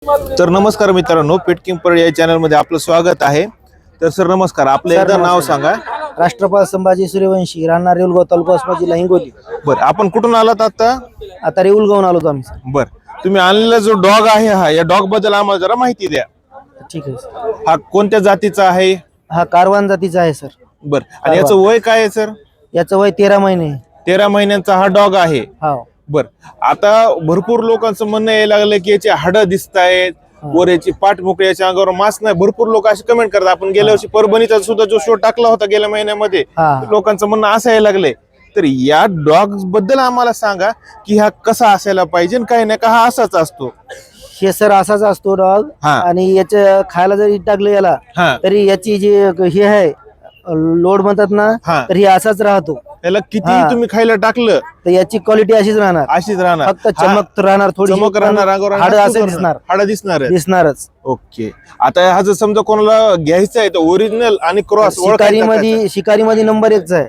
तर नमस्कार मित्रांनो, पेट किंग या चॅनल मध्ये आपलं स्वागत आहे। तर सर नमस्कार, आपलं एकदा नाव सांगा। राष्ट्रपाल संभाजी सूर्यवंशी, राहणार रेउलगाव, तालुका उस्मानाबाद, जिल्हा हिंगोली। बरं, आपण कुठून आलात आता? आता रेउलगावून आलो आम्ही। बरं, तुम्ही आणलेला जो डॉग आहे, हा या डॉग बद्दल आम्हाला जरा माहिती द्या। ठीक आहे सर। हा कोणत्या जातीचा आहे? हा कारवान जातीचा आहे सर। बरं, आणि याचं वय काय आहे सर? याचं वय 13 महिने। 13 महिन्यांचा हा डॉग आहे। हा। बर, आता भरपूर लोकांचं म्हणणं यायला लागलं की याची हाडं दिसत आहेत, वर याची पाठ मोकळी, याच्या अंगावर मास नाही। भरपूर लोक असे कमेंट करतात। आपण गेल्या वर्षी परभणीचा सुद्धा जो शो टाकला होता गेल्या महिन्यामध्ये, लोकांचं म्हणणं असं यायला लागलंय। तर या डॉग बद्दल आम्हाला सांगा की हा कसा असायला पाहिजे, काही नाही का हा असाच असतो? हे सर असाच असतो डॉग। आणि याच्या खायला जरी टाकलं याला तरी याची जी हे आहे लोड म्हणतात ना, तर हे असाच राहतो। त्याला किती तुम्ही खायला टाकलं तर याची क्वालिटी अशीच राहणार, फक्त चमक राहणार, थोडी चमक राहणार, हाड असं दिसणार, हाड दिसणारच। ओके, आता हा जर समजा कोणाला घ्यायचा आहे तर ओरिजिनल आणि क्रॉस शिकारीमध्ये नंबर 1चा आहे।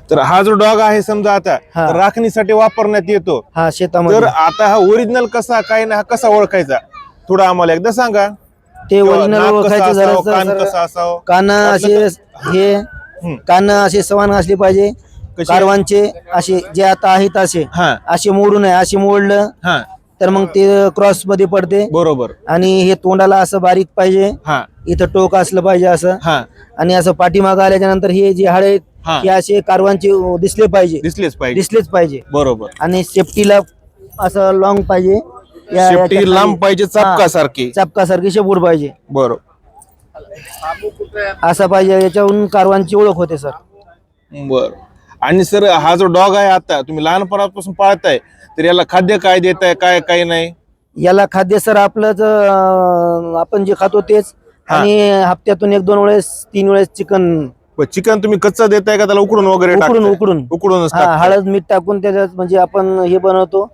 तर हा जो डॉग आहे समजा आता राखणीसाठी वापरण्यात येतो शेतामध्ये। तर आता हा ओरिजिनल कसा, काय ना कसा ओळखायचा, थोडं आम्हाला एकदा सांगा। ते ओरिजिनल ओळखायचं झालं तर कान असे समान असले पाहिजे, कारवांचे असे जे आता आहेत असे मोडू नये। असे मोडलं तर मग ते क्रॉस मध्ये पडते, बरोबर। आणि हे तोंडाला असं बारीक पाहिजे, इथं टोक असलं पाहिजे असं, आणि असं पाठीमागं आल्याच्या नंतर हे जे हाड आहेत हे असे कारवांचे दिसलेच पाहिजे, बरोबर। आणि सेफ्टीला असं लॉंग पाहिजे, लांब पाहिजे, चापकासारखी शेपूट पाहिजे, बरोबर। असं पाहिजे, याच्यावरून कारवांची ओळख होते सर। बर, आणि सर हा जो डॉग आहे आता तुम्ही लहानपणापासून पाळताय, तर याला खाद्य काय देताय, काय काय नाही? याला खाद्य सर आपलंच आपण जे खातो तेच, आणि हप्त्यातून 1-2 वेळेस 3 वेळेस चिकन तुम्ही कच्चा देताय का त्याला उकडून वगैरे? उकडून हळद मीठ टाकून त्याच्यात म्हणजे आपण हे बनवतो,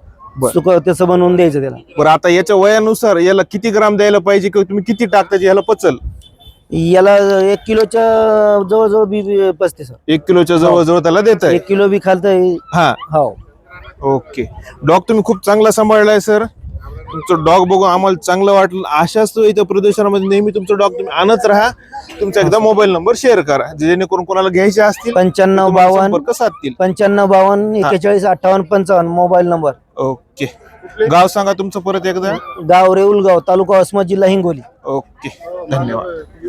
तसं बनवून द्यायचं त्याला। बरं, आता याच्या वयानुसार याला किती ग्राम द्यायला पाहिजे किंवा तुम्ही किती टाकता याला पचल? याला 1 किलोच्या जवळजवळ बी पचते सर। 1 किलोच्या जवळजवळ त्याला देताय? 1 किलो बी खालतंय। ओके, डॉग तुम्ही खूप चांगला सांभाळलाय सर। तुमचं डॉग बघून आम्हाला चांगलं वाटलं। अशाच तो इथं प्रदर्शनामध्ये नेहमी तुमचं डॉग तुम्ही आणत राहा। तुमचा एकदा मोबाईल नंबर शेअर करा, जेणेकरून कोणाला घ्यायचे असतील 9552 साधतील। 55 41 58 55 मोबाईल नंबर। ओके, गाव सांगा तुमचं परत एकदा? गाव रेउलगाव, तालुका उस्मानाबाद, जिल्हा हिंगोली। ओके, धन्यवाद।